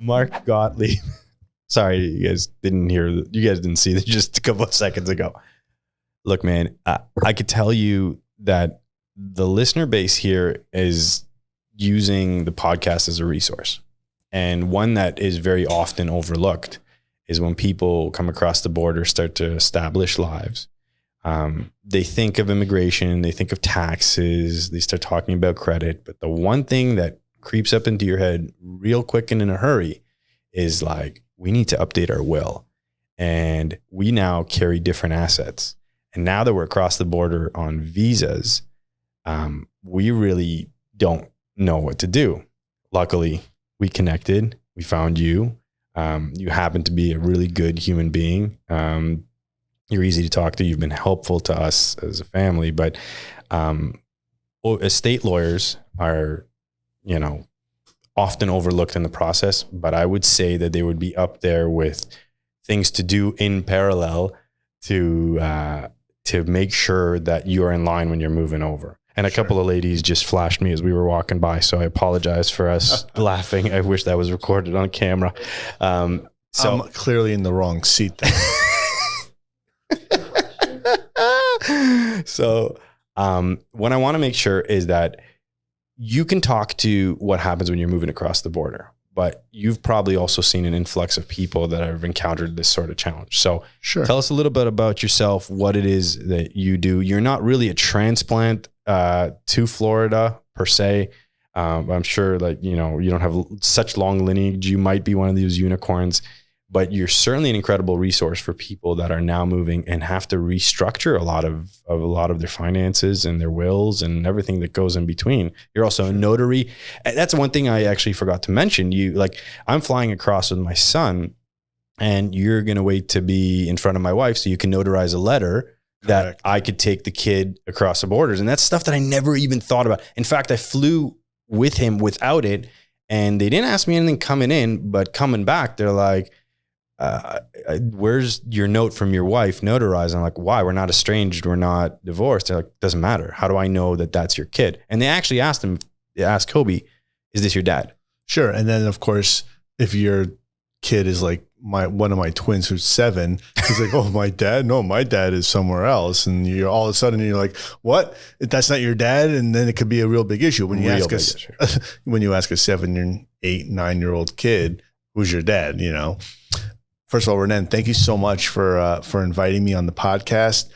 Mark Gotlieb. Sorry, you guys didn't hear. You guys didn't see this just a couple of seconds ago. Look, man, I could tell you that the listener base here is using the podcast as a resource. And one that is very often overlooked is when people come across the border, start to establish lives. They think of immigration, they think of taxes, they start talking about credit. But the one thing that creeps up into your head real quick and in a hurry is like, we need to update our will. And we now carry different assets. And now that we're across the border on visas, we really don't know what to do. Luckily, we connected, we found you. You happen to be a really good human being. You're easy to talk to. You've been helpful to us as a family, but estate lawyers are, often overlooked in the process, but I would say that they would be up there with things to do in parallel to make sure that you're in line when you're moving over. And a couple of ladies just flashed me as we were walking by, so I apologize for us laughing. I wish that was recorded on camera. So I'm clearly in the wrong seat there. So what I want to make sure is that you can talk to what happens when you're moving across the border, but you've probably also seen an influx of people that have encountered this sort of challenge. So Tell us a little bit about yourself, what it is that you do. You're not really a transplant to Florida per se. I'm sure that, you don't have such long lineage. You might be one of these unicorns, but you're certainly an incredible resource for people that are now moving and have to restructure a lot of their finances and their wills and everything that goes in between. You're also a notary. That's one thing I actually forgot to mention. I'm flying across with my son, and you're going to wait to be in front of my wife so you can notarize a letter that I could take the kid across the borders. And that's stuff that I never even thought about. In fact, I flew with him without it, and they didn't ask me anything coming in, but coming back, they're like, where's your note from your wife notarized? I'm like, why? We're not estranged. We're not divorced. They're like, doesn't matter. How do I know that that's your kid? And they actually asked Kobe, is this your dad? Sure. And then of course, if your kid is like one of my twins who's 7, he's like, oh, my dad? No, my dad is somewhere else. And you're all of a sudden you're like, what? That's not your dad? And then it could be a real big issue when you ask a 7, 8, 9-year-old kid, who's your dad? First of all, Renan, thank you so much for inviting me on the podcast.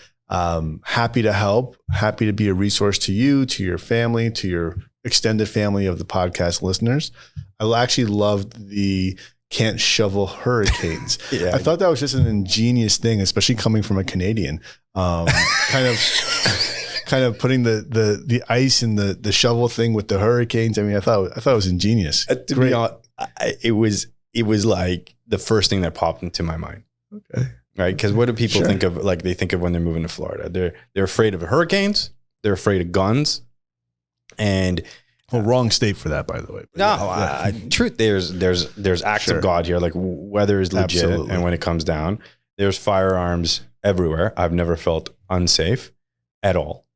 Happy to help, happy to be a resource to you, to your family, to your extended family of the podcast listeners. I actually loved the can't shovel hurricanes. I thought that was just an ingenious thing, especially coming from a Canadian, kind of putting the ice and the shovel thing with the hurricanes. I mean, I thought it was ingenious. To be honest, it was like the first thing that popped into my mind. Okay. Right. Because what do people think of? Like they think of when they're moving to Florida, they're afraid of hurricanes. They're afraid of guns. And wrong state for that, by the way. But truth, there's acts of God here. Like weather is legit. Absolutely. And when it comes down, there's firearms everywhere. I've never felt unsafe at all,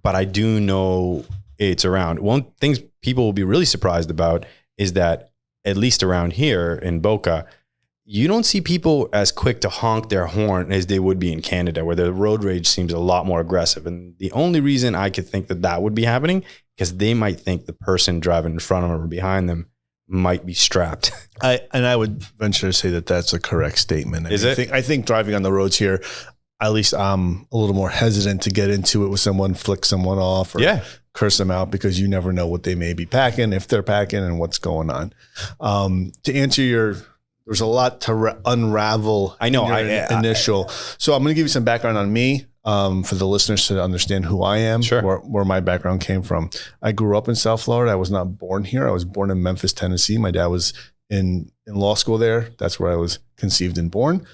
but I do know it's around. One thing people will be really surprised about is that at least around here in Boca, you don't see people as quick to honk their horn as they would be in Canada, where the road rage seems a lot more aggressive. And the only reason I could think that would be happening, because they might think the person driving in front of them or behind them might be strapped. I would venture to say that that's a correct statement. I think driving on the roads here, at least I'm a little more hesitant to get into it with someone, flick someone off or curse them out, because you never know what they may be packing, if they're packing, and what's going on. To answer there's a lot to unravel. I know. Initial. So I'm going to give you some background on me for the listeners to understand who I am, where my background came from. I grew up in South Florida. I was not born here. I was born in Memphis, Tennessee. My dad was in law school there. That's where I was conceived and born.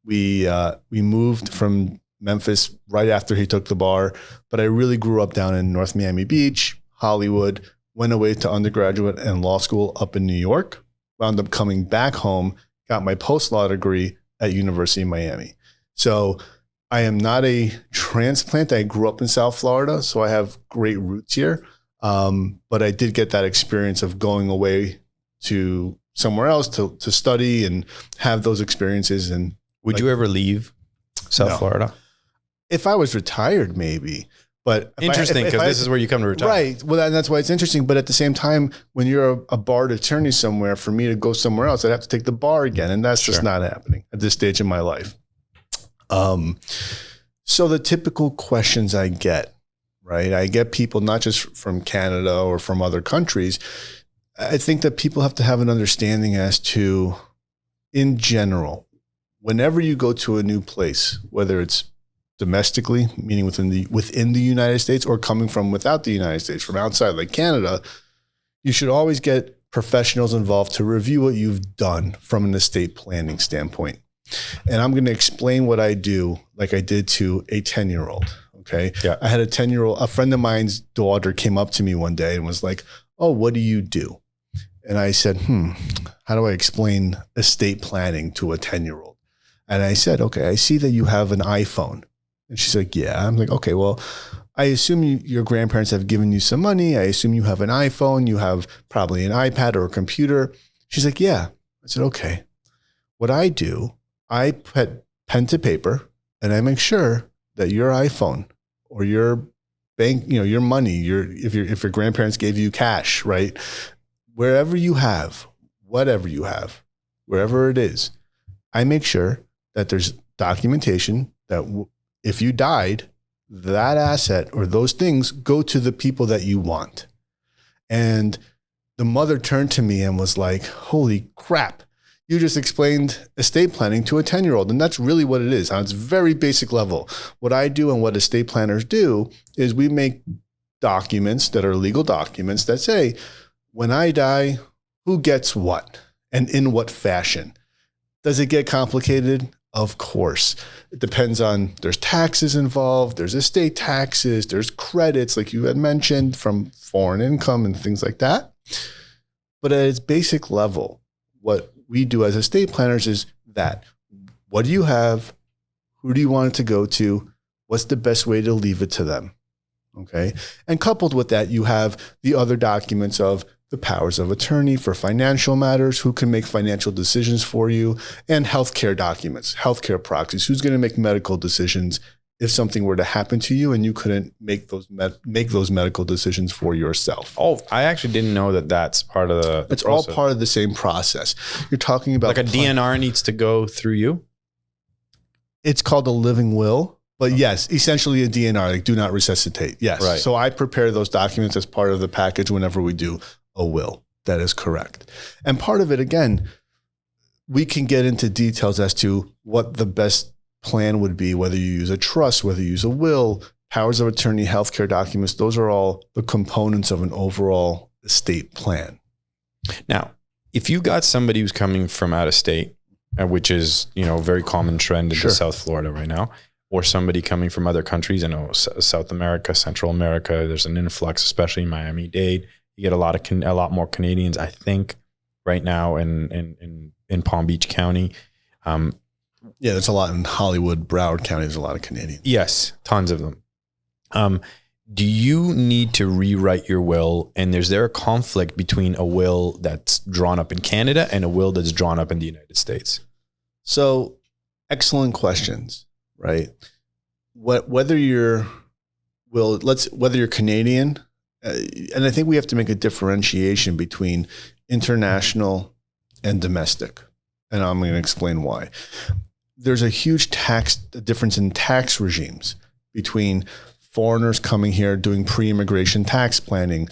We moved from Memphis right after he took the bar, but I really grew up down in North Miami Beach, Hollywood, went away to undergraduate and law school up in New York, wound up coming back home, got my post-law degree at University of Miami. So I am not a transplant. I grew up in South Florida, so I have great roots here. But I did get that experience of going away to somewhere else to study and have those experiences. And would you ever leave South Florida? If I was retired, maybe. But interesting, because this is where you come to retire. Right. Well, and that's why it's interesting. But at the same time, when you're a barred attorney somewhere, for me to go somewhere else, I'd have to take the bar again. And that's just not happening at this stage in my life. So the typical questions I get, right? I get people not just from Canada or from other countries. I think that people have to have an understanding as to, in general, whenever you go to a new place, whether it's domestically, meaning within the United States, or coming from without the United States, from outside like Canada, you should always get professionals involved to review what you've done from an estate planning standpoint. And I'm going to explain what I do like I did to a 10-year-old. Okay. Yeah. I had a friend of mine's daughter came up to me one day and was like, "Oh, what do you do?" And I said, how do I explain estate planning to a 10-year-old? And I said, "Okay, I see that you have an iPhone." And she's like, "Yeah." I'm like, "Okay, well, I assume your grandparents have given you some money. I assume you have an iPhone. You have probably an iPad or a computer." She's like, "Yeah." I said, "Okay. What I do, I put pen to paper and I make sure that your iPhone or your bank, your money, if your grandparents gave you cash, right? Wherever you have, whatever you have, wherever it is, I make sure that there's documentation that if you died, that asset or those things go to the people that you want." And the mother turned to me and was like, "Holy crap. You just explained estate planning to a 10-year-old. And that's really what it is. On its very basic level. What I do and what estate planners do is we make documents that are legal documents that say, when I die, who gets what and in what fashion. Does it get complicated? Of course. It depends on, there's taxes involved, there's estate taxes, there's credits like you had mentioned from foreign income and things like that. But at its basic level, what we do as estate planners is that, what do you have? Who do you want it to go to? What's the best way to leave it to them? Okay. And coupled with that, you have the other documents of the powers of attorney for financial matters, who can make financial decisions for you, and healthcare documents, healthcare proxies, who's going to make medical decisions if something were to happen to you and you couldn't make those medical decisions for yourself. Oh, I actually didn't know that that's part of the It's process. all part of the same process. You're talking about like a DNR needs to go through you? It's called a living will. But yes, essentially a DNR, like do not resuscitate. Yes. Right. So I prepare those documents as part of the package whenever we do a will. That is correct. And part of it, again, we can get into details as to what the best plan would be, whether you use a trust, whether you use a will, powers of attorney, healthcare documents. Those are all the components of an overall estate plan. Now, if you got somebody who's coming from out of state, which is, a very common trend in South Florida right now, or somebody coming from other countries, South America, Central America, there's an influx, especially in Miami-Dade. You get a lot more Canadians, I think, right now in Palm Beach County. Yeah, there's a lot in Hollywood, Broward County. There's a lot of Canadians. Yes, tons of them. Do you need to rewrite your will? And is there a conflict between a will that's drawn up in Canada and a will that's drawn up in the United States? So, excellent questions, right? Whether you're Canadian, and I think we have to make a differentiation between international and domestic. And I'm going to explain why. There's a huge difference in tax regimes between foreigners coming here doing pre-immigration tax planning,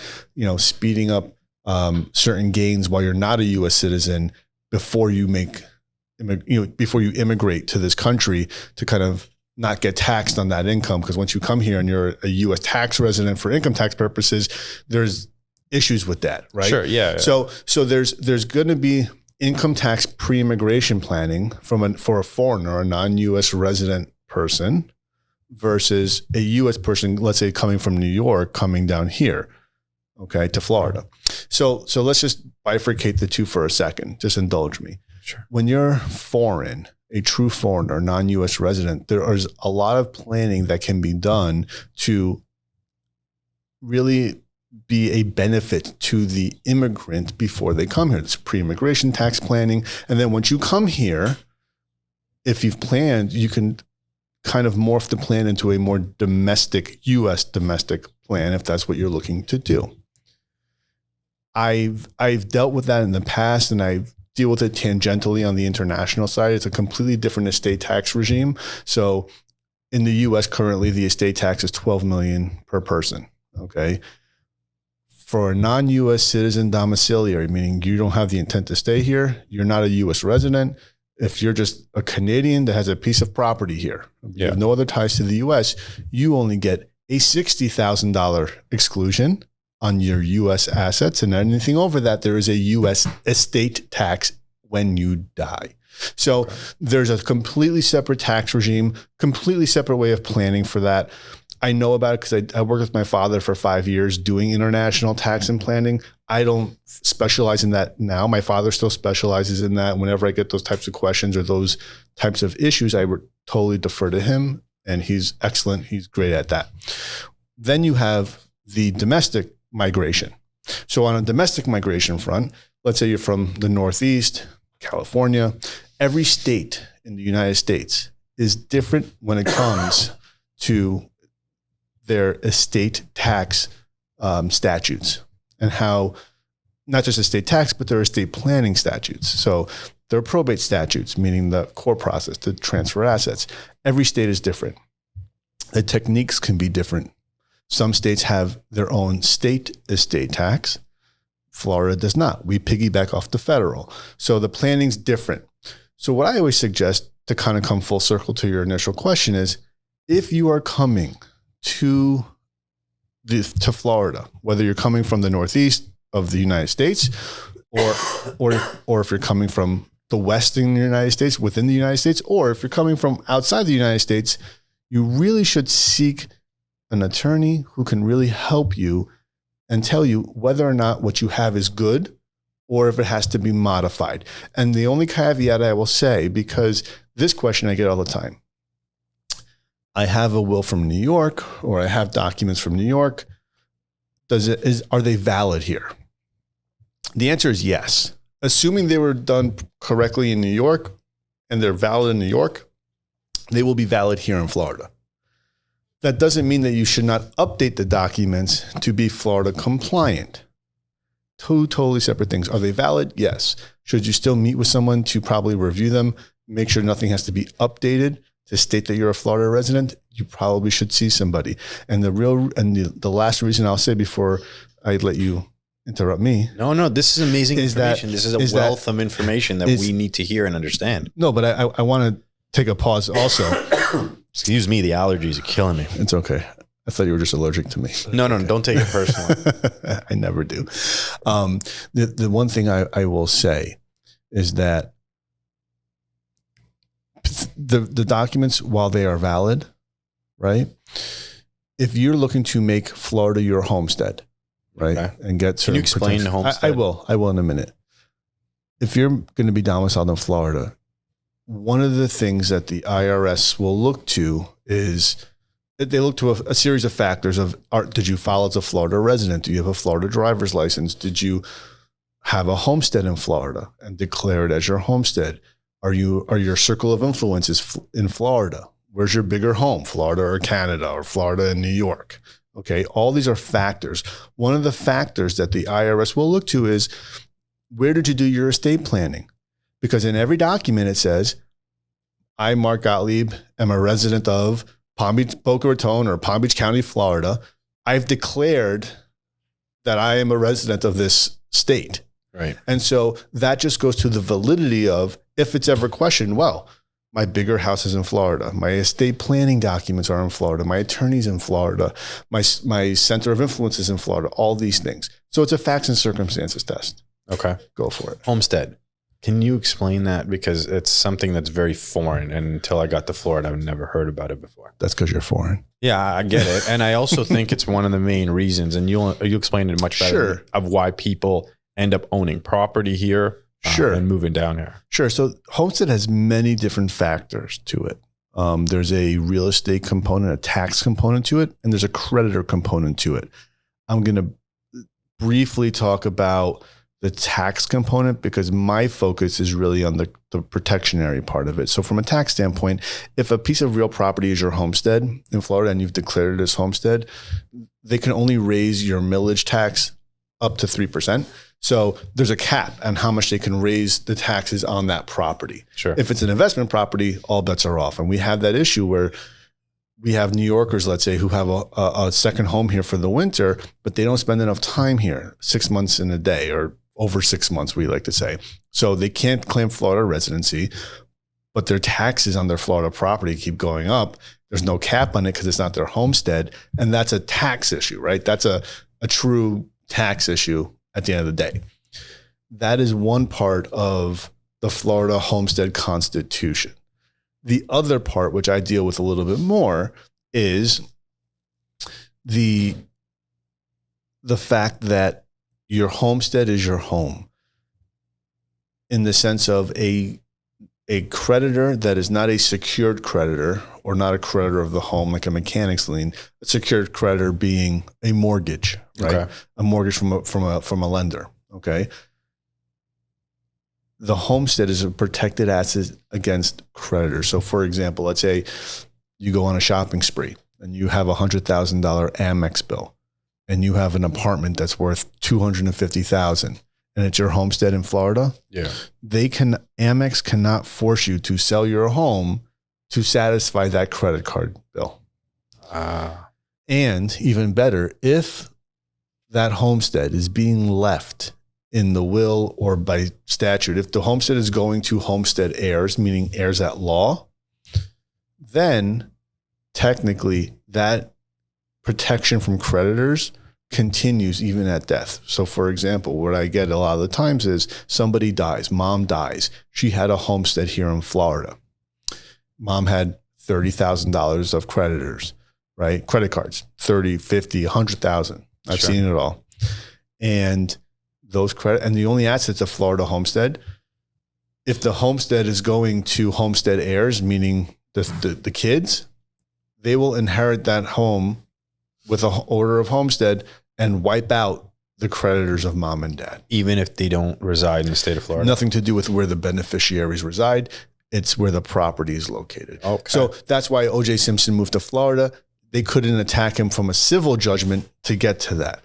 speeding up certain gains while you're not a U.S. citizen before you immigrate to this country to kind of not get taxed on that income. Because once you come here and you're a U.S. tax resident for income tax purposes, there's issues with that, right? Sure, yeah. So there's going to be income tax pre-immigration planning for a foreigner, a non-U.S. resident person, versus a U.S. person, let's say coming from New York, coming down here, okay, to Florida. So let's just bifurcate the two for a second. Just indulge me. Sure. When you're foreign, a true foreigner, non-U.S. resident, there is a lot of planning that can be done to really be a benefit to the immigrant before they come here. It's pre-immigration tax planning. And then once you come here, if you've planned, you can kind of morph the plan into a more domestic, U.S. domestic plan, if that's what you're looking to do. I've dealt with that in the past, and I deal with it tangentially on the international side. It's a completely different estate tax regime. So in the U.S. currently, the estate tax is $12 million per person. Okay. For a non-U.S. citizen domiciliary, meaning you don't have the intent to stay here, you're not a U.S. resident. If you're just a Canadian that has a piece of property here, you have no other ties to the U.S., you only get a $60,000 exclusion on your U.S. assets. And anything over that, there is a U.S. estate tax when you die. So there's a completely separate tax regime, completely separate way of planning for that. I know about it because I worked with my father for 5 years doing international tax and planning. I don't specialize in that now. My father still specializes in that. Whenever I get those types of questions or those types of issues, I would totally defer to him, and he's excellent. He's great at that. Then you have the domestic migration. So on a domestic migration front, let's say you're from the Northeast, California, every state in the United States is different when it comes to their estate tax statutes, and how not just estate tax, but their estate planning statutes. So their probate statutes, meaning the court process to transfer assets. Every state is different. The techniques can be different. Some states have their own state estate tax. Florida does not. We piggyback off the federal. So the planning's different. So what I always suggest, to kind of come full circle to your initial question, is if you are coming to Florida, whether you're coming from the Northeast of the United States, or if you're coming from the Western United States, within the United States, or if you're coming from outside the United States, you really should seek an attorney who can really help you and tell you whether or not what you have is good or if it has to be modified. And the only caveat I will say, because this question I get all the time, I have a will from New York, or I have documents from New York. Are they valid here? The answer is yes. Assuming they were done correctly in New York and they're valid in New York, they will be valid here in Florida. That doesn't mean that you should not update the documents to be Florida compliant. Two totally separate things. Are they valid? Yes. Should you still meet with someone to probably review them, make sure nothing has to be updated to state that you're a Florida resident? You probably should see somebody. And the last reason I'll say before I let you interrupt me. No, this is amazing information. This is a wealth of information that we need to hear and understand. No, but I want to take a pause also. Excuse me, the allergies are killing me. It's okay. I thought you were just allergic to me. No, don't take it personally. I never do. The one thing I will say is that the documents, while they are valid, right? If you're looking to make Florida your homestead, right, and get certain, can you explain the homestead? I will in a minute. If you're going to be domiciled in Florida, one of the things that the IRS will look to is they look to a series of factors of, did you file as a Florida resident? Do you have a Florida driver's license? Did you have a homestead in Florida and declare it as your homestead? Are your circle of influences in Florida? Where's your bigger home? Florida or Canada, or Florida and New York? Okay. All these are factors. One of the factors that the IRS will look to is, where did you do your estate planning? Because in every document it says, I, Mark Gotlieb, am a resident of Palm Beach, Boca Raton, or Palm Beach County, Florida. I've declared that I am a resident of this state. Right. And so that just goes to the validity of, if it's ever questioned, well, my bigger house is in Florida. My estate planning documents are in Florida. My attorney's in Florida. My center of influence is in Florida. All these things. So it's a facts and circumstances test. Okay. Go for it. Homestead. Can you explain that? Because it's something that's very foreign. And until I got to Florida, I've never heard about it before. That's because you're foreign. Yeah, I get it. And I also think it's one of the main reasons, and you'll explain it much better, of why people end up owning property here. And moving down here. Sure. So homestead has many different factors to it. There's a real estate component, a tax component to it, and there's a creditor component to it. I'm going to briefly talk about the tax component, because my focus is really on the protectionary part of it. So from a tax standpoint, if a piece of real property is your homestead in Florida and you've declared it as homestead, they can only raise your millage tax up to 3%. So there's a cap on how much they can raise the taxes on that property. Sure. If it's an investment property, all bets are off. And we have that issue where we have New Yorkers, let's say, who have a second home here for the winter, but they don't spend enough time here, 6 months in a day, or over 6 months, we like to say. So they can't claim Florida residency, but their taxes on their Florida property keep going up. There's no cap on it because it's not their homestead. And that's a tax issue, right? That's a true tax issue at the end of the day. That is one part of the Florida Homestead Constitution. The other part, which I deal with a little bit more, is the fact that your homestead is your home, in the sense of a creditor that is not a secured creditor, or not a creditor of the home like a mechanic's lien. A secured creditor being a mortgage, right? Okay. A mortgage from a lender. Okay. The homestead is a protected asset against creditors. So for example, let's say you go on a shopping spree and you have $100,000 Amex bill, and you have an apartment that's worth $250,000, and it's your homestead in Florida. Yeah. Amex cannot force you to sell your home to satisfy that credit card bill. And even better, if that homestead is being left in the will or by statute, if the homestead is going to homestead heirs, meaning heirs at law, then technically that protection from creditors continues even at death. So for example, what I get a lot of the times is somebody dies, mom dies. She had a homestead here in Florida. Mom had $30,000 of creditors, right? Credit cards, 30, 50, 100,000. I've seen it all. And those and the only assets of Florida homestead, if the homestead is going to homestead heirs, meaning the kids, they will inherit that home with an order of homestead and wipe out the creditors of mom and dad. Even if they don't reside in the state of Florida? Nothing to do with where the beneficiaries reside. It's where the property is located. Okay. So that's why O.J. Simpson moved to Florida. They couldn't attack him from a civil judgment to get to that.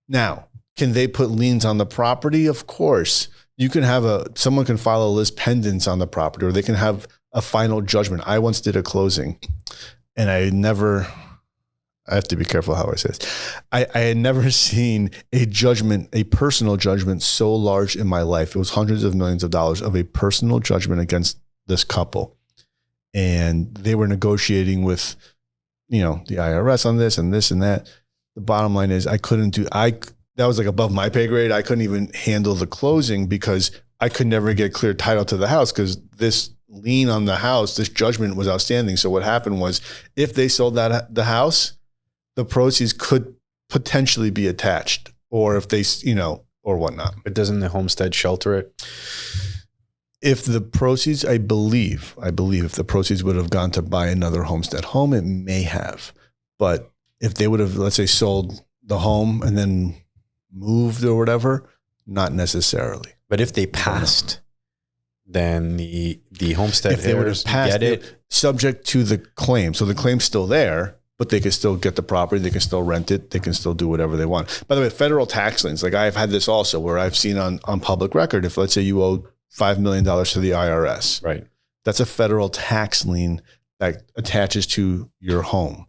Now, can they put liens on the property? Of course. You can have someone can file a lis pendens on the property, or they can have a final judgment. I once did a closing, and I have to be careful how I say this. I had never seen a personal judgment so large in my life. It was hundreds of millions of dollars of a personal judgment against this couple. And they were negotiating with, the IRS on this and this and that. The bottom line is that was like above my pay grade. I couldn't even handle the closing because I could never get clear title to the house, because this lien on the house, this judgment was outstanding. So what happened was, if they sold the house, the proceeds could potentially be attached, or if they, or whatnot. But doesn't the homestead shelter it? If the proceeds, I believe if the proceeds would have gone to buy another homestead home, it may have. But if they would have, let's say, sold the home and then moved or whatever, not necessarily. But if they passed, then the homestead heirs get it, subject to the claim. So the claim's still there, but they can still get the property. They can still rent it. They can still do whatever they want. By the way, federal tax liens, like I've had this also, where I've seen on public record, if let's say you owe $5 million to the IRS, right? That's a federal tax lien that attaches to your home,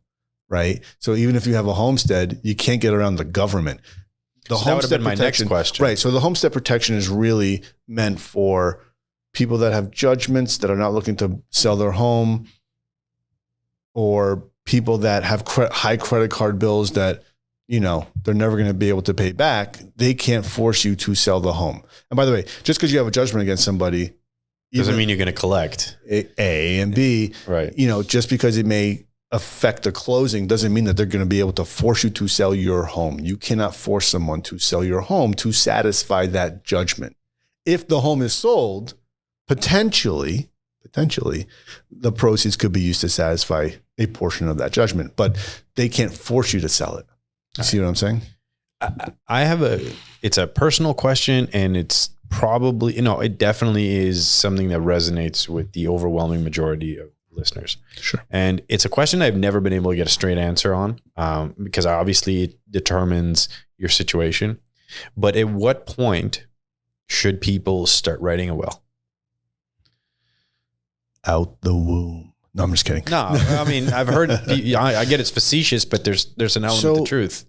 right? So even if you have a homestead, you can't get around the government. That would have been my next question. Right. So the homestead protection is really meant for people that have judgments, that are not looking to sell their home, or people that have high credit card bills that, they're never going to be able to pay back. They can't force you to sell the home. And by the way, just because you have a judgment against somebody doesn't mean you're going to collect. A and B, right? Just because it may affect the closing doesn't mean that they're going to be able to force you to sell your home. You cannot force someone to sell your home to satisfy that judgment. If the home is sold, potentially, the proceeds could be used to satisfy a portion of that judgment, but they can't force you to sell it. You see what I'm saying? it's a personal question, and it's probably, it definitely is something that resonates with the overwhelming majority of listeners. Sure. And it's a question I've never been able to get a straight answer on, because obviously it determines your situation. But at what point should people start writing a will? Out the womb. No, I'm just kidding. No, I mean, I've heard, I get it's facetious, but there's an element of truth.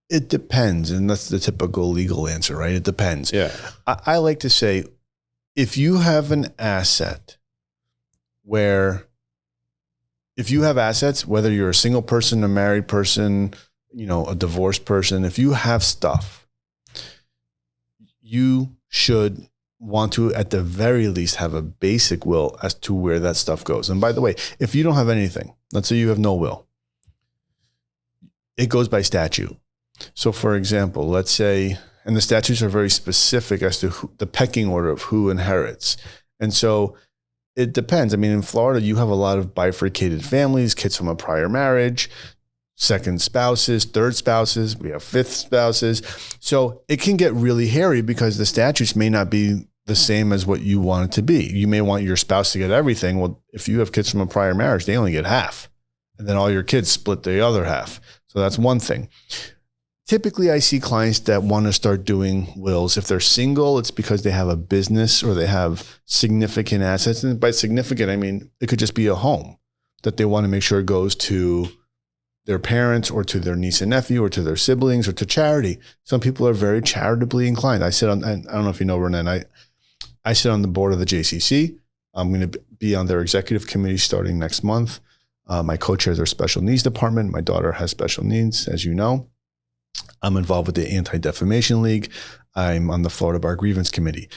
It depends. And that's the typical legal answer, right? It depends. Yeah. I like to say, if you have an asset if you have assets, whether you're a single person, a married person, a divorced person, if you have stuff, you should want to, at the very least, have a basic will as to where that stuff goes. And by the way, if you don't have anything, let's say you have no will, it goes by statute. So for example, let's say, and the statutes are very specific as to the pecking order of who inherits. And so it depends. I mean, in Florida, you have a lot of bifurcated families, kids from a prior marriage, second spouses, third spouses, we have fifth spouses. So it can get really hairy because the statutes may not be the same as what you want it to be. You may want your spouse to get everything. Well, if you have kids from a prior marriage, they only get half. And then all your kids split the other half. So that's one thing. Typically, I see clients that want to start doing wills. If they're single, it's because they have a business or they have significant assets. And by significant, I mean, it could just be a home that they want to make sure it goes to their parents or to their niece and nephew or to their siblings or to charity. Some people are very charitably inclined. I don't know if you know, Renan, I sit on the board of the JCC. I'm going to be on their executive committee starting next month. My co-chair is their special needs department. My daughter has special needs, as you know. I'm involved with the Anti-Defamation League. I'm on the Florida Bar Grievance Committee.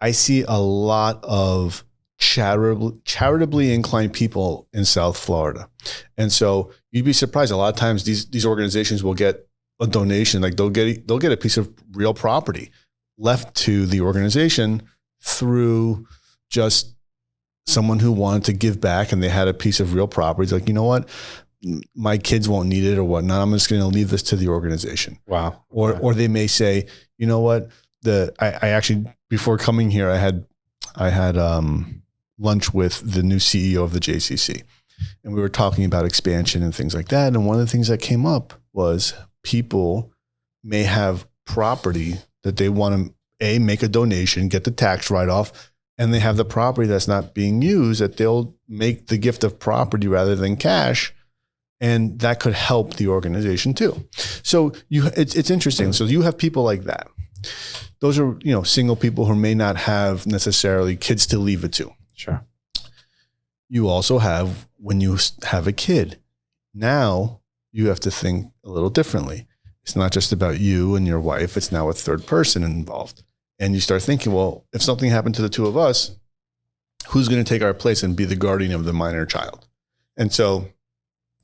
I see a lot of charitably inclined people in South Florida. And so you'd be surprised. A lot of times these organizations will get a donation, like they'll get a piece of real property left to the organization through just someone who wanted to give back, and they had a piece of real property. It's like, you know what? My kids won't need it or whatnot. I'm just going to leave this to the organization. Wow. Or they may say, you know what? I actually, before coming here, I had lunch with the new CEO of the JCC, and we were talking about expansion and things like that. And one of the things that came up was people may have property that they want to make a donation, get the tax write-off, and they have the property that's not being used, that they'll make the gift of property rather than cash. And that could help the organization too. So it's interesting. So you have people like that. Those are, single people who may not have necessarily kids to leave it to. Sure. You also have, when you have a kid, now you have to think a little differently. It's not just about you and your wife. It's now a third person involved. And you start thinking, well, if something happened to the two of us, who's going to take our place and be the guardian of the minor child? And so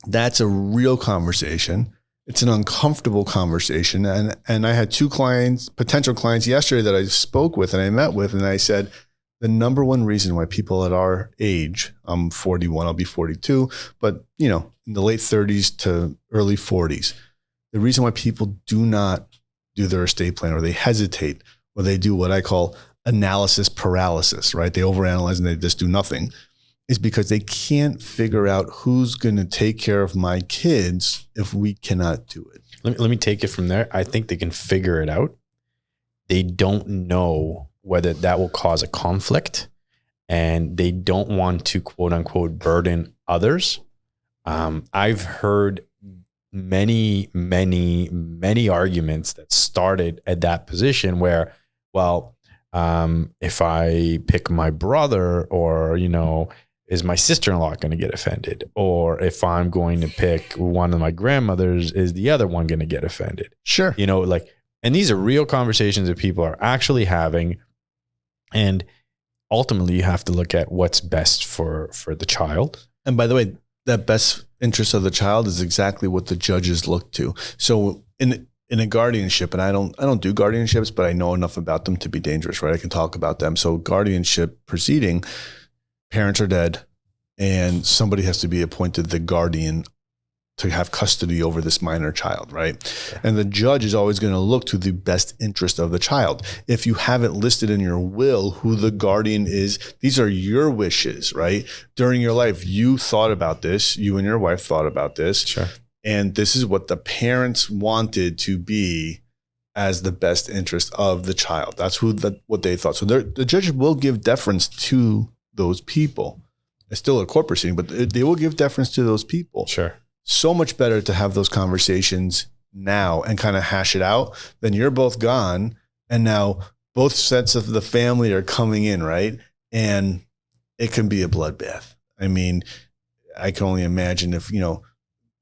that's a real conversation. It's an uncomfortable conversation. And I had two potential clients yesterday that I spoke with and I met with, and I said, the number one reason why people at our age, I'm 41, I'll be 42, but in the late 30s to early 40s, the reason why people do not do their estate plan, or they hesitate, or they do what I call analysis paralysis, right? They overanalyze and they just do nothing, is because they can't figure out who's going to take care of my kids if we cannot do it. Let me take it from there. I think they can figure it out. They don't know whether that will cause a conflict, and they don't want to, quote unquote, burden others. I've heard many arguments that started at that position where, well, if I pick my brother, or, is my sister-in-law going to get offended? Or if I'm going to pick one of my grandmothers, is the other one going to get offended? Sure. And these are real conversations that people are actually having. And ultimately you have to look at what's best for the child. And by the way, that best interest of the child is exactly what the judges look to. So in a guardianship, and I don't do guardianships, but I know enough about them to be dangerous, right? I can talk about them. So guardianship proceeding, parents are dead, and somebody has to be appointed the guardian to have custody over this minor child, right? And the judge is always going to look to the best interest of the child. If you haven't listed in your will who the guardian is, these are your wishes, right? During your life, you thought about this, you and your wife thought about this. Sure. And this is what the parents wanted to be as the best interest of the child. That's what they thought. So the judge will give deference to those people. It's still a court proceeding, but they will give deference to those people. Sure. So much better to have those conversations now and kind of hash it out than you're both gone. And now both sets of the family are coming in, right? And it can be a bloodbath. I mean, I can only imagine if,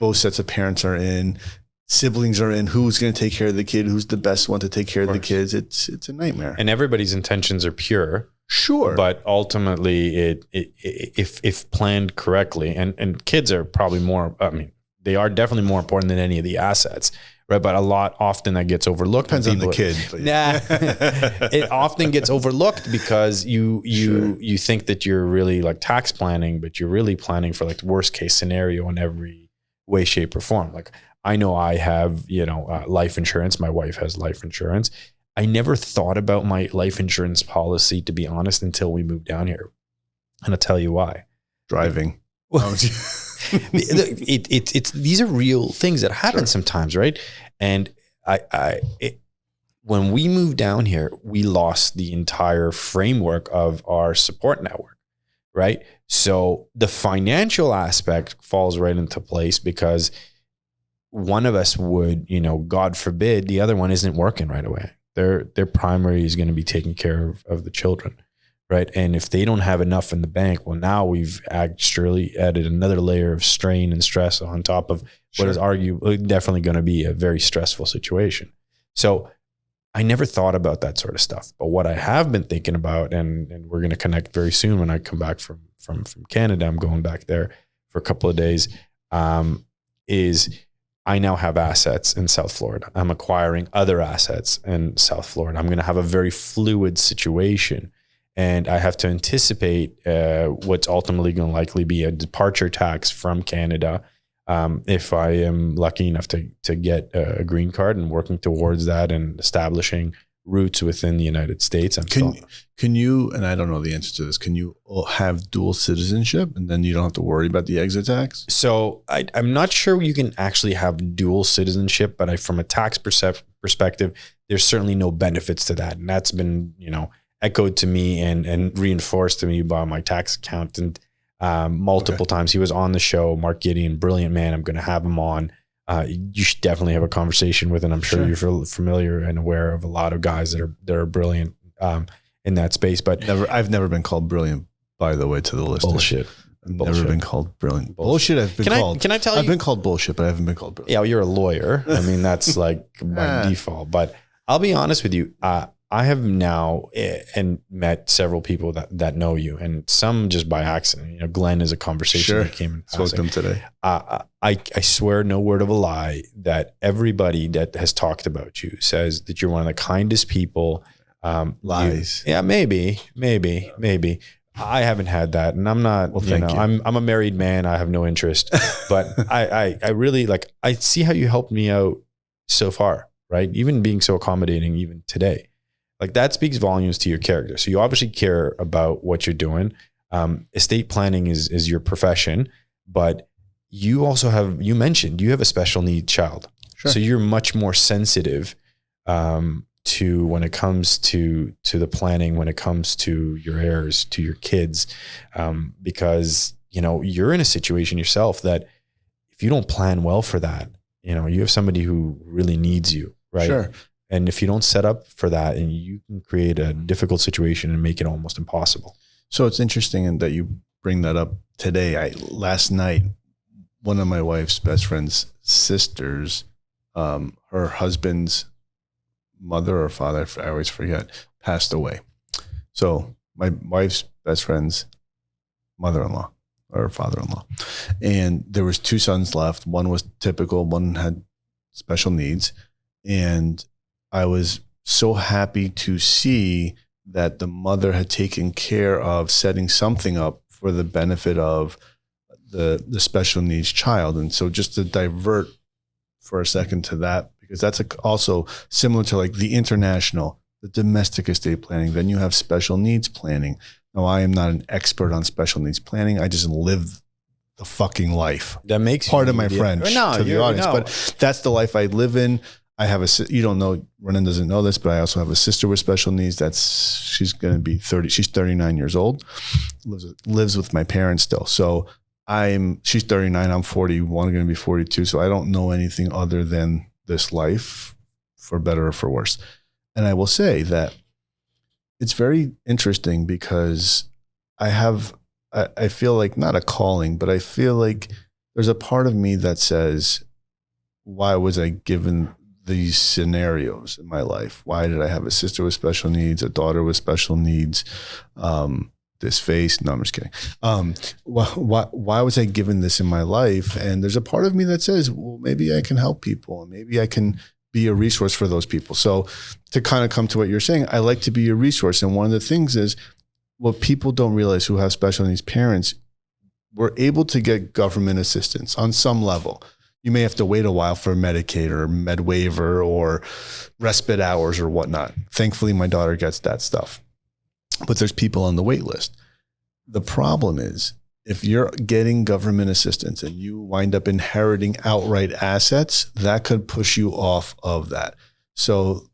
both sets of parents are in, siblings are in, who's going to take care of the kid, who's the best one to take care of the kids. It's a nightmare. And everybody's intentions are pure. Sure. But ultimately if planned correctly, and kids are probably more, they are definitely more important than any of the assets, right? But a lot often that gets overlooked. Depends on the kid. It often gets overlooked because you think that you're really like tax planning, but you're really planning for like the worst case scenario in every way, shape, or form. Like I know I have, life insurance. My wife has life insurance. I never thought about my life insurance policy, to be honest, until we moved down here. And I'll tell you why. Driving. It's these are real things that happen sometimes, right? And when we moved down here, we lost the entire framework of our support network, right? So the financial aspect falls right into place because one of us would, God forbid, the other one isn't working right away. Their primary is going to be taking care of the children, right? And if they don't have enough in the bank, well, now we've actually added another layer of strain and stress on top of what is arguably definitely going to be a very stressful situation. So I never thought about that sort of stuff. But what I have been thinking about, and we're going to connect very soon when I come back from Canada, I'm going back there for a couple of days, is I now have assets in South Florida. I'm acquiring other assets in South Florida. I'm going to have a very fluid situation, and I have to anticipate what's ultimately going to likely be a departure tax from Canada if I am lucky enough to get a green card and working towards that and establishing roots within the United States. Can you, and I don't know the answer to this, can you have dual citizenship and then you don't have to worry about the exit tax? So I'm not sure you can actually have dual citizenship, but from a tax perspective, there's certainly no benefits to that. And that's been, echoed to me and reinforced to me by my tax accountant multiple times. He was on the show, Mark Gotlieb, brilliant man. I'm going to have him on. You should definitely have a conversation with him. I'm sure you're familiar and aware of a lot of guys that are brilliant in that space. But I've never been called brilliant, by the way, to the listeners. Bullshit. Never been called brilliant. Bullshit. I've been called. Can I tell you? I've been called bullshit, but I haven't been called brilliant. Yeah, well, you're a lawyer. I mean, that's like by default. But I'll be honest with you. I have now and met several people that know you, and some just by accident. Glenn is a conversation that came in. Spoke to him today. I swear, no word of a lie, that everybody that has talked about you says that you're one of the kindest people. Lies. Maybe. I haven't had that, and I'm not. Well, thank you. I'm a married man. I have no interest, but I really I see how you helped me out so far, right? Even being so accommodating, even today. Like that speaks volumes to your character. So you obviously care about what you're doing. Estate planning is your profession, but you also have a special needs child. Sure. So you're much more sensitive to when it comes to the planning, when it comes to your heirs, to your kids, because you're in a situation yourself that if you don't plan well for that, you have somebody who really needs you, right? Sure. And if you don't set up for that, and you can create a difficult situation and make it almost impossible. So it's interesting that you bring that up today. Last night, one of my wife's best friend's sisters, her husband's mother or father, I always forget, passed away. So my wife's best friend's mother-in-law or father-in-law, and there was 2 sons left. One was typical, one had special needs, and I was so happy to see that the mother had taken care of setting something up for the benefit of the special needs child. And so just to divert for a second to that, because that's also similar to like the international, the domestic estate planning. Then you have special needs planning. Now, I am not an expert on special needs planning. I just live the fucking life. That makes part of my French to the audience, but that's the life I live in. I have you don't know, Renan doesn't know this, but I also have a sister with special needs. She's going to be 30. She's 39 years old, lives with my parents still. So she's 39. I'm 41, going to be 42. So I don't know anything other than this life, for better or for worse. And I will say that it's very interesting because I feel like not a calling, but I feel like there's a part of me that says, why was I given these scenarios in my life? Why did I have a sister with special needs, a daughter with special needs, this face? No, I'm just kidding. Why was I given this in my life? And there's a part of me that says, well, maybe I can help people and maybe I can be a resource for those people. So to kind of come to what you're saying, I like to be a resource. And one of the things is what people don't realize who have special needs parents, we're able to get government assistance on some level. You may have to wait a while for Medicaid or Med Waiver or respite hours or whatnot. Thankfully, my daughter gets that stuff. But there's people on the wait list. The problem is if you're getting government assistance and you wind up inheriting outright assets, that could push you off of that. So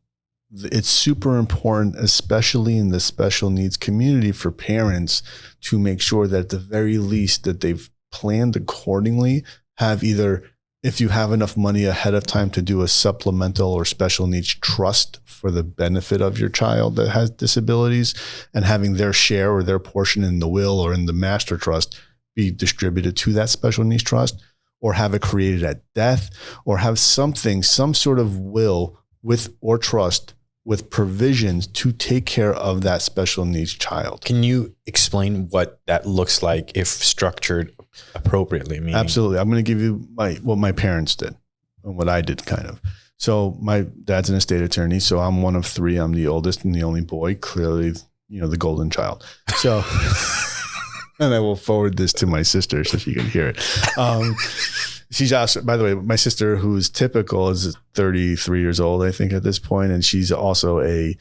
it's super important, especially in the special needs community, for parents to make sure that at the very least that they've planned accordingly, have either, if you have enough money ahead of time, to do a supplemental or special needs trust for the benefit of your child that has disabilities, and having their share or their portion in the will or in the master trust be distributed to that special needs trust, or have it created at death, or have some sort of will with or trust with provisions to take care of that special needs child. Can you explain what that looks like if structured appropriately? Meaning? Absolutely. I'm going to give you what my parents did and what I did kind of. So my dad's an estate attorney. So I'm one of three. I'm the oldest and the only boy, clearly, the golden child. So, and I will forward this to my sister so she can hear it. She's also, by the way, my sister, who's typical, is 33 years old, I think, at this point, and she's also an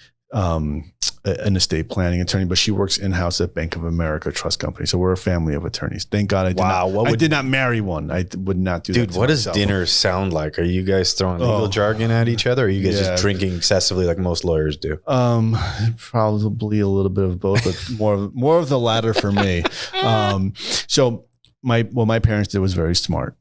estate planning attorney, but she works in-house at Bank of America Trust Company. So we're a family of attorneys. Thank God I did not marry one. I would not do that. Dude, what does dinner sound like? Are you guys throwing legal jargon at each other? Or are you guys just drinking excessively like most lawyers do? Probably a little bit of both, but more of the latter for me. So what my parents did was very smart.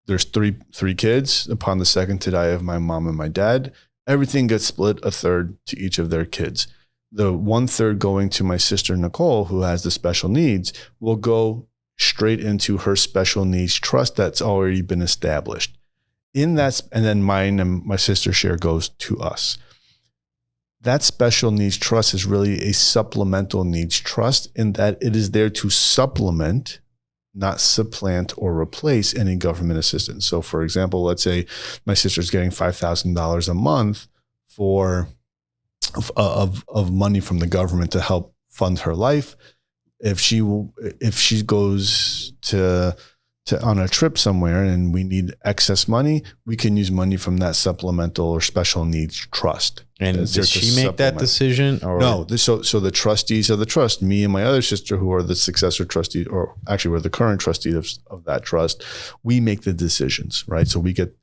There's three kids. Upon the second to die of my mom and my dad, everything gets split a third to each of their kids. The 1/3 going to my sister Nicole, who has the special needs, will go straight into her special needs trust that's already been established. And then mine and my sister's share goes to us. That special needs trust is really a supplemental needs trust in that it is there to supplement, not supplant or replace any government assistance. So for example, let's say my sister's getting $5,000 a month of money from the government to help fund her life. If she goes to on a trip somewhere and we need excess money, we can use money from that supplemental or special needs trust. And does she make that decision? Or? No. So the trustees of the trust, me and my other sister, who are the successor trustee, or actually we're the current trustee of that trust, we make the decisions, right? So we get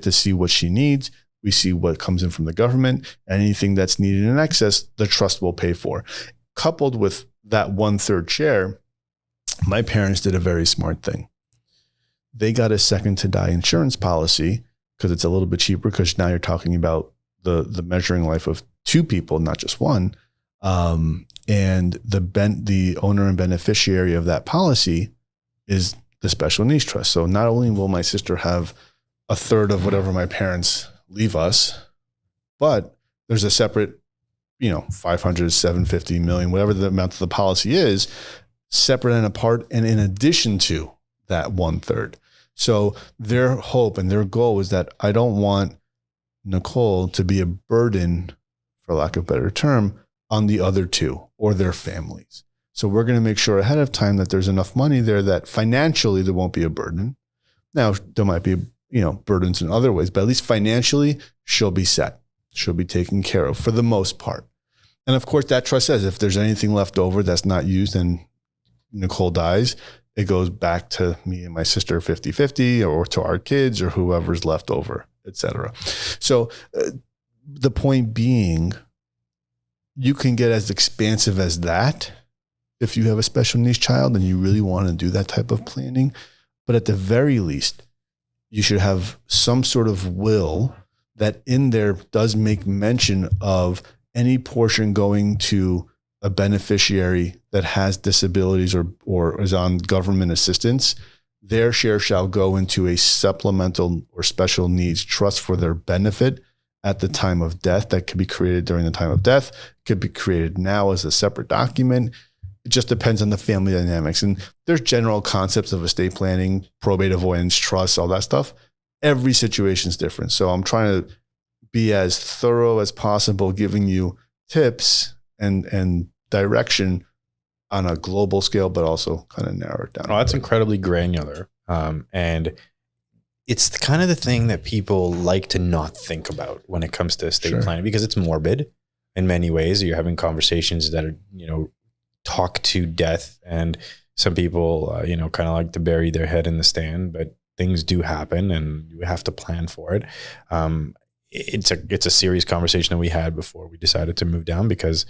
to see what she needs. We see what comes in from the government, and anything that's needed in excess, the trust will pay for. Coupled with that 1/3 share, my parents did a very smart thing. They got a second to die insurance policy because it's a little bit cheaper, because now you're talking about the measuring life of two people, not just one. And the owner and beneficiary of that policy is the special needs trust. So not only will my sister have a third of whatever my parents leave us, but there's a separate, 500, 750 million, whatever the amount of the policy is, separate and apart, and in addition to that 1/3. So their hope and their goal is that I don't want Nicole to be a burden, for lack of a better term, on the other two or their families. So we're going to make sure ahead of time that there's enough money there that financially there won't be a burden. Now, there might be, burdens in other ways, but at least financially, she'll be set. She'll be taken care of for the most part. And of course, that trust says if there's anything left over that's not used and Nicole dies, it goes back to me and my sister 50-50 or to our kids or whoever's left over, et cetera. So the point being, you can get as expansive as that if you have a special needs child and you really want to do that type of planning. But at the very least, you should have some sort of will that in there does make mention of any portion going to a beneficiary that has disabilities or is on government assistance. Their share shall go into a supplemental or special needs trust for their benefit at the time of death. That could be created during the time of death, could be created now as a separate document. It just depends on the family dynamics. And there's general concepts of estate planning, probate avoidance, trust, all that stuff. Every situation is different. So I'm trying to be as thorough as possible, giving you tips and direction on a global scale, but also kind of narrow it down. Oh, that's incredibly granular. And it's kind of the thing that people like to not think about when it comes to estate planning, because it's morbid in many ways. You're having conversations that are, talk to death, and some people, kind of like to bury their head in the sand, but things do happen and you have to plan for it. It's a serious conversation that we had before we decided to move down, because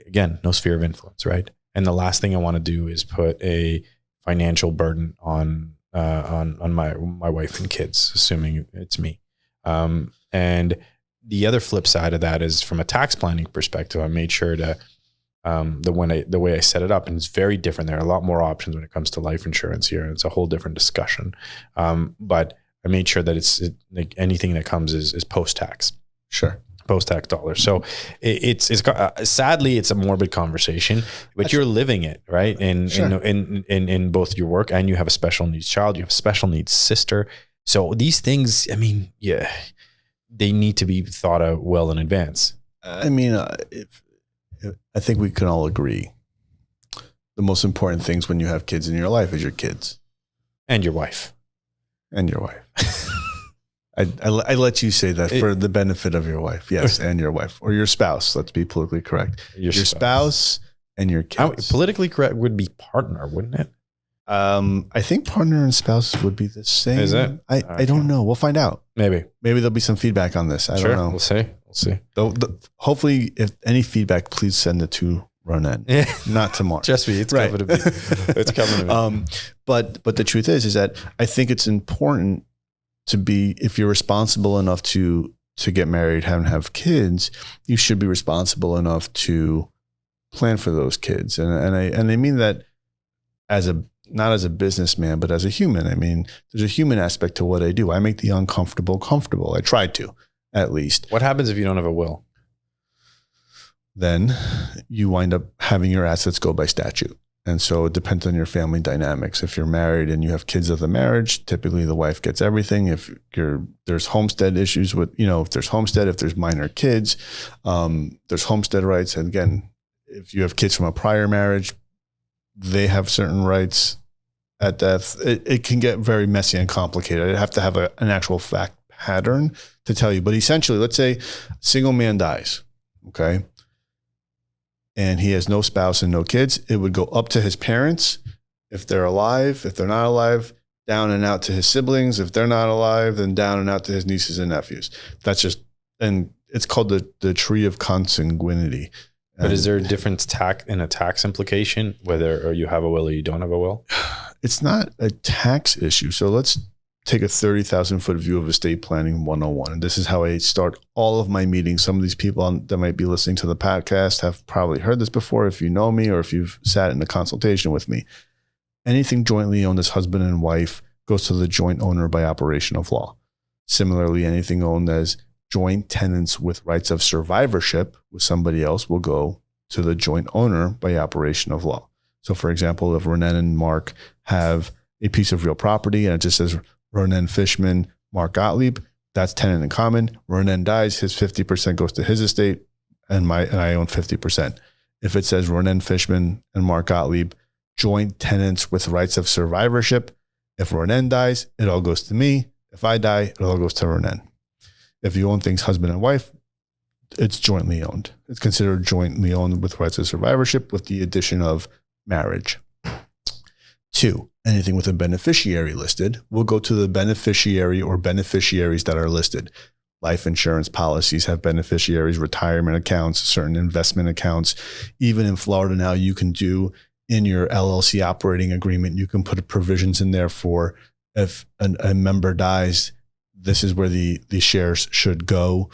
again, no sphere of influence, right? And the last thing I want to do is put a financial burden on my wife and kids, assuming it's me. And the other flip side of that is, from a tax planning perspective, I made sure to the way I set it up, and it's very different. There are a lot more options when it comes to life insurance here. It's a whole different discussion. But I made sure that like anything that comes is post-tax. Sure. Post-tax dollars. So it's sadly, it's a morbid conversation, but you're living it, right? In both your work, and you have a special needs child, you have a special needs sister. So these things, they need to be thought out well in advance. I think we can all agree the most important things when you have kids in your life is your kids. And your wife. And your wife. I let you say that for the benefit of your wife. Yes, and your wife. Or your spouse. Let's be politically correct. Your spouse and your kids. Politically correct would be partner, wouldn't it? I think partner and spouse would be the same. Is it? I don't know. We'll find out. Maybe there'll be some feedback on this. I don't know. We'll see. Hopefully, if any feedback, please send it to Ronan, not to Mark. Trust me, it's coming to me. It's coming to me. But the truth is that I think it's important to be, if you're responsible enough to get married and have kids, you should be responsible enough to plan for those kids. And I mean that not as a businessman, but as a human. There's a human aspect to what I do. I make the uncomfortable comfortable. I try to, at least. What happens if you don't have a will? Then you wind up having your assets go by statute. And so it depends on your family dynamics. If you're married and you have kids of the marriage, typically the wife gets everything. If there's homestead issues with, if there's minor kids, there's homestead rights. And again, if you have kids from a prior marriage, they have certain rights at death. It can get very messy and complicated. I have to have an actual fact pattern to tell you. But essentially, let's say a single man dies, okay? And he has no spouse and no kids. It would go up to his parents if they're alive. If they're not alive, down and out to his siblings. If they're not alive, then down and out to his nieces and nephews. And it's called the tree of consanguinity. But is there a difference in a tax implication, whether you have a will or you don't have a will? It's not a tax issue. So let's take a 30,000 foot view of estate planning 101. And this is how I start all of my meetings. Some of these people that might be listening to the podcast have probably heard this before, if you know me or if you've sat in a consultation with me. Anything jointly owned as husband and wife goes to the joint owner by operation of law. Similarly, anything owned as joint tenants with rights of survivorship with somebody else will go to the joint owner by operation of law. So for example, if Ronan and Mark have a piece of real property and it just says Ronan Fishman, Mark Gotlieb, that's tenant in common. Ronan dies, his 50% goes to his estate and I own 50%. If it says Ronen Fishman and Mark Gotlieb, joint tenants with rights of survivorship, if Ronen dies, it all goes to me. If I die, it all goes to Ronen. If you own things husband and wife, it's jointly owned. It's considered jointly owned with rights of survivorship with the addition of marriage. 2, anything with a beneficiary listed will go to the beneficiary or beneficiaries that are listed. Life insurance policies have beneficiaries, retirement accounts, certain investment accounts. Even in Florida now, you can do in your LLC operating agreement, you can put provisions in there for if a member dies, this is where the shares should go.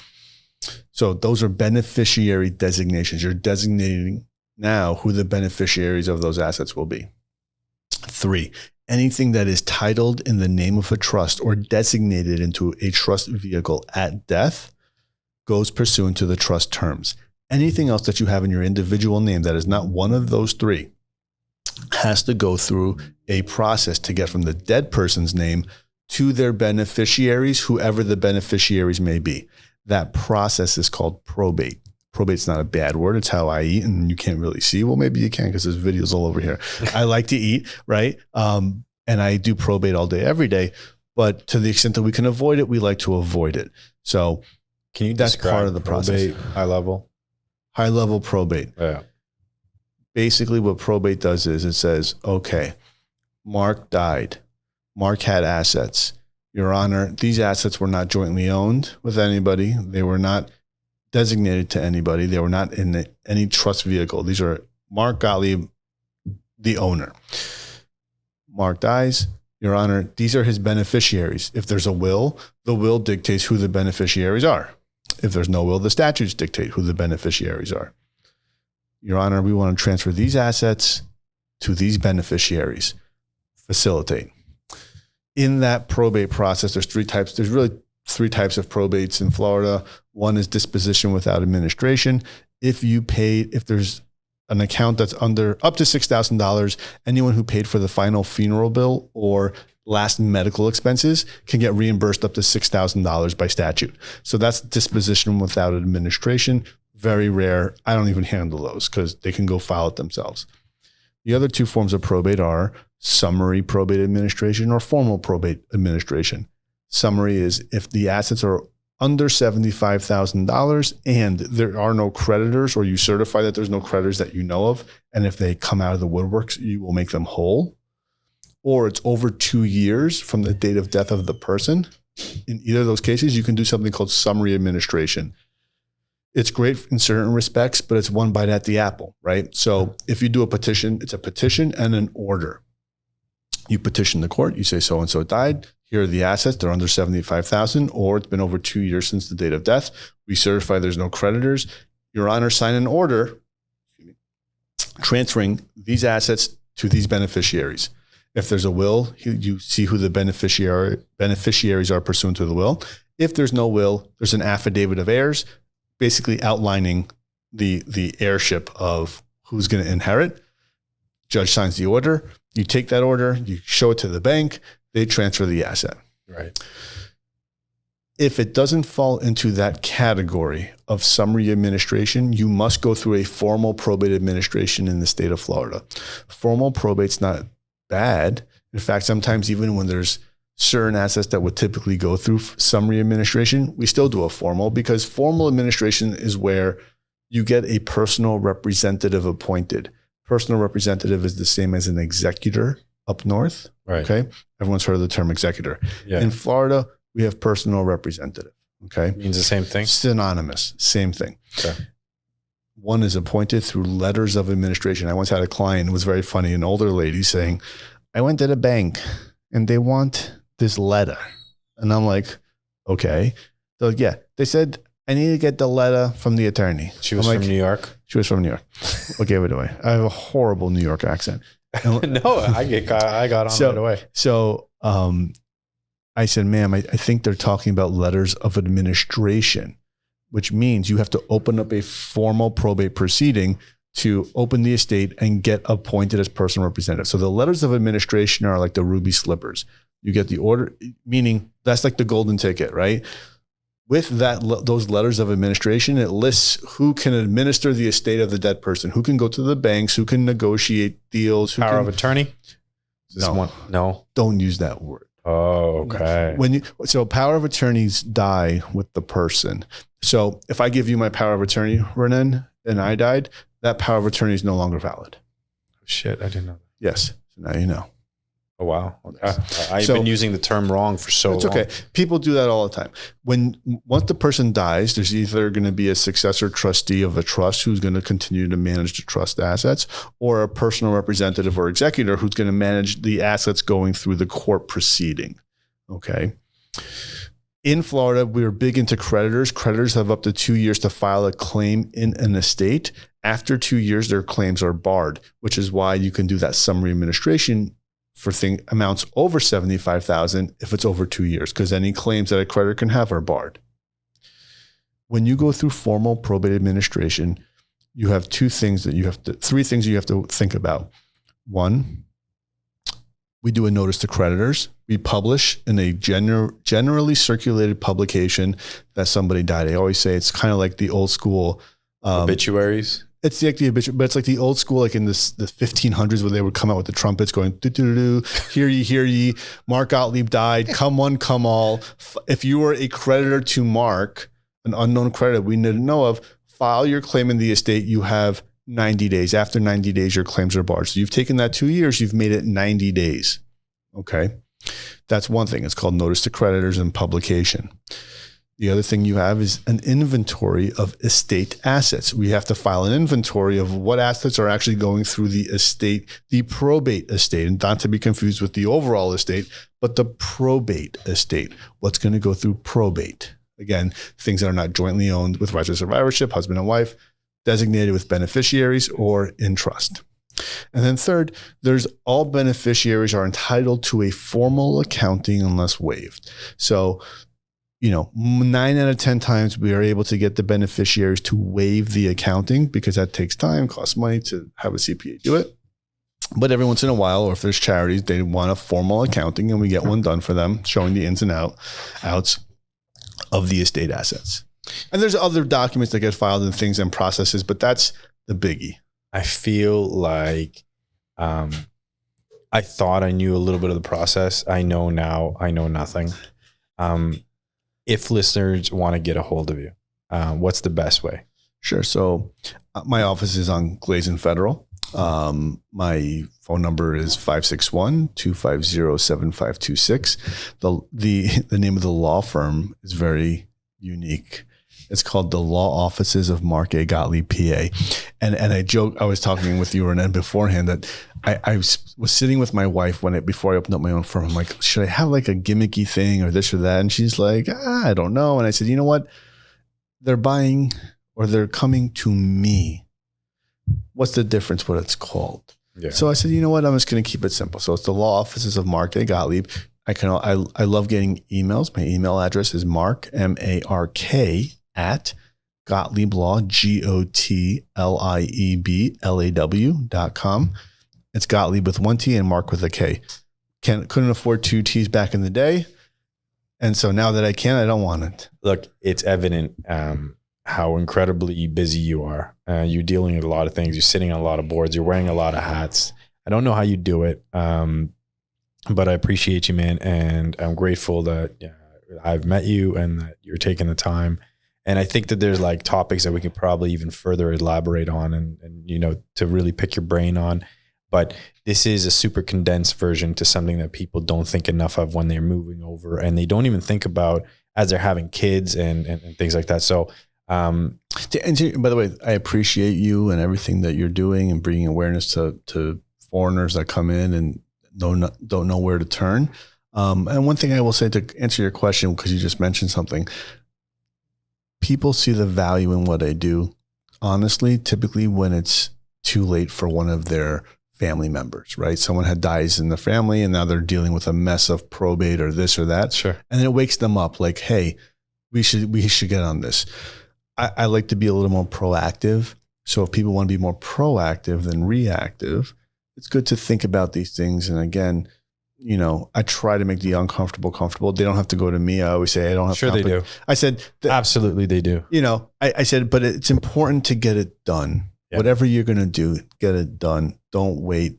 So those are beneficiary designations. You're designating now who the beneficiaries of those assets will be. 3, anything that is titled in the name of a trust or designated into a trust vehicle at death goes pursuant to the trust terms. Anything else that you have in your individual name that is not one of those 3 has to go through a process to get from the dead person's name to their beneficiaries, whoever the beneficiaries may be. That process is called probate. Probate's not a bad word. It's how I eat, and you can't really see. Well, maybe you can because there's videos all over here. I like to eat, right? And I do probate all day, every day. But to the extent that we can avoid it, we like to avoid it. So can you that's part of the process. High level? High level probate. Yeah. Basically, what probate does is it says, okay, Mark died. Mark had assets. Your Honor, these assets were not jointly owned with anybody. They were not designated to anybody. They were not in any trust vehicle. These are Mark Gotlieb, the owner. Mark dies. Your Honor, these are his beneficiaries. If there's a will, the will dictates who the beneficiaries are. If there's no will, the statutes dictate who the beneficiaries are. Your Honor, we want to transfer these assets to these beneficiaries. Facilitate. In that probate process, there's 3 types. There's really 3 types of probates in Florida. One is disposition without administration. If there's an account that's under up to $6,000, anyone who paid for the final funeral bill or last medical expenses can get reimbursed up to $6,000 by statute. So that's disposition without administration. Very rare. I don't even handle those because they can go file it themselves. The other 2 forms of probate are summary probate administration or formal probate administration. Summary is if the assets are under $75,000 and there are no creditors, or you certify that there's no creditors that you know of, and if they come out of the woodworks, you will make them whole, or it's over 2 years from the date of death of the person. In either of those cases, you can do something called summary administration. It's great in certain respects, but it's one bite at the apple, right? So if you do a petition, it's a petition and an order. You petition the court, you say so-and-so died. Here are the assets. They're under $75,000, or it's been over 2 years since the date of death. We certify there's no creditors. Your Honor, sign an order transferring these assets to these beneficiaries. If there's a will, you see who the beneficiaries are pursuant to the will. If there's no will, there's an affidavit of heirs, basically outlining the heirship of who's going to inherit. Judge signs the order. You take that order, you show it to the bank, they transfer the asset. Right. If it doesn't fall into that category of summary administration, you must go through a formal probate administration in the state of Florida. Formal probate's not bad. In fact, sometimes even when there's certain assets that would typically go through summary administration, we still do a formal, because formal administration is where you get a personal representative appointed. Personal representative is the same as an executor up north. Right. Okay. Everyone's heard of the term executor. Yeah. In Florida, we have personal representative. Okay. Means the same thing. Synonymous. Same thing. Okay. One is appointed through letters of administration. I once had a client, it was very funny, an older lady saying, I went to the bank and they want this letter. And I'm like, okay. So yeah, they said, I need to get the letter from the attorney. She was from New York? She was from New York. What gave it away? I have a horrible New York accent. No, I got on right away. So I said, ma'am, I think they're talking about letters of administration, which means you have to open up a formal probate proceeding to open the estate and get appointed as personal representative. So the letters of administration are like the ruby slippers. You get the order, meaning that's like the golden ticket, right? with those letters of administration, it lists who can administer the estate of the dead person, who can go to the banks, who can negotiate deals. Power of attorney? No. Don't use that word. Oh, okay. So power of attorneys die with the person. So if I give you my power of attorney, Renan, and I died, that power of attorney is no longer valid. Shit, I didn't know that. Yes. So now you know. Oh, wow. Okay. I've been using the term wrong for so long. It's okay. People do that all the time. Once the person dies, there's either going to be a successor trustee of a trust who's going to continue to manage the trust assets, or a personal representative or executor who's going to manage the assets going through the court proceeding. Okay. In Florida, we're big into creditors. Creditors have up to 2 years to file a claim in an estate. After 2 years, their claims are barred, which is why you can do that summary administration for amounts over $75,000 if it's over 2 years, because any claims that a creditor can have are barred. When you go through formal probate administration, you have three things you have to think about. One, we do a notice to creditors. We publish in a generally circulated publication that somebody died. I always say it's kind of like the old school obituaries. It's like the obituary, but it's like the old school, like in the 1500s, where they would come out with the trumpets going, doo-doo-doo-doo, hear ye, hear ye. Mark Gotlieb died. Come one, come all. If you were a creditor to Mark, an unknown creditor we didn't know of, file your claim in the estate. You have 90 days. After 90 days, your claims are barred. So you've taken that 2 years, you've made it 90 days. Okay. That's one thing. It's called notice to creditors and publication. The other thing you have is an inventory of estate assets. We have to file an inventory of what assets are actually going through the estate, the probate estate, and not to be confused with the overall estate, but the probate estate. What's going to go through probate? Again, things that are not jointly owned with rights of survivorship, husband and wife, designated with beneficiaries, or in trust. And then third, there's all beneficiaries are entitled to a formal accounting unless waived. So 9 out of 10 times we are able to get the beneficiaries to waive the accounting, because that takes time, costs money to have a CPA do it. But every once in a while, or if there's charities, they want a formal accounting, and we get one done for them, showing the ins and outs of the estate assets. And there's other documents that get filed and things and processes, but that's the biggie. I feel like I thought I knew a little bit of the process. I know now I know nothing. If listeners want to get a hold of you, what's the best way? Sure. So my office is on Glazen Federal. My phone number is 561-250-7526. The name of the law firm is very unique. It's called the Law Offices of Mark A. Gotlieb, PA. And I joke, I was talking with you, Renan, beforehand, that I was sitting with my wife before I opened up my own firm. I'm like, should I have like a gimmicky thing or this or that? And she's like, I don't know. And I said, you know what? They're buying, or they're coming to me. What's the difference what it's called? Yeah. So I said, you know what? I'm just going to keep it simple. So it's the Law Offices of Mark A. Gotlieb. I love getting emails. My email address is Mark, MARK, at Gotlieblaw, GOTLIEBLAW.com. It's Gotlieb with one T and Mark with a K. Couldn't afford two T's back in the day. And so now that I can, I don't want it. Look, it's evident how incredibly busy you are. You're dealing with a lot of things. You're sitting on a lot of boards. You're wearing a lot of hats. I don't know how you do it, but I appreciate you, man. And I'm grateful that I've met you and that you're taking the time. And I think that there's like topics that we could probably even further elaborate on and to really pick your brain on. But this is a super condensed version to something that people don't think enough of when they're moving over, and they don't even think about as they're having kids and things like that. So, and by the way, I appreciate you and everything that you're doing and bringing awareness to foreigners that come in and don't know where to turn. And one thing I will say to answer your question, because you just mentioned something, people see the value in what I do, honestly, typically when it's too late for one of their family members, right? Someone had dies in the family and now they're dealing with a mess of probate or this or that. Sure. And then it wakes them up like, hey, we should get on this. I like to be a little more proactive. So if people want to be more proactive than reactive, it's good to think about these things. And again, I try to make the uncomfortable comfortable. They don't have to go to me. I always say I don't have. Sure, they do. I said absolutely they do. I said, but it's important to get it done. Yeah. Whatever you're going to do, get it done. Don't wait.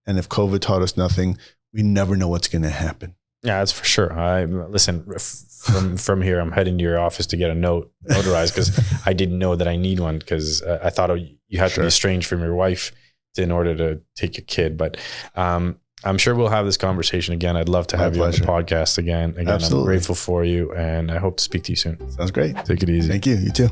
And if COVID taught us nothing, we never know what's going to happen. Yeah, that's for sure. Listen, from here, I'm heading to your office to get a note notarized because I didn't know that I need one because I thought you had to be estranged from your wife in order to take your kid. But I'm sure we'll have this conversation again. I'd love to have you on the podcast again. Absolutely. I'm grateful for you and I hope to speak to you soon. Sounds great. Take it easy. Thank you. You too.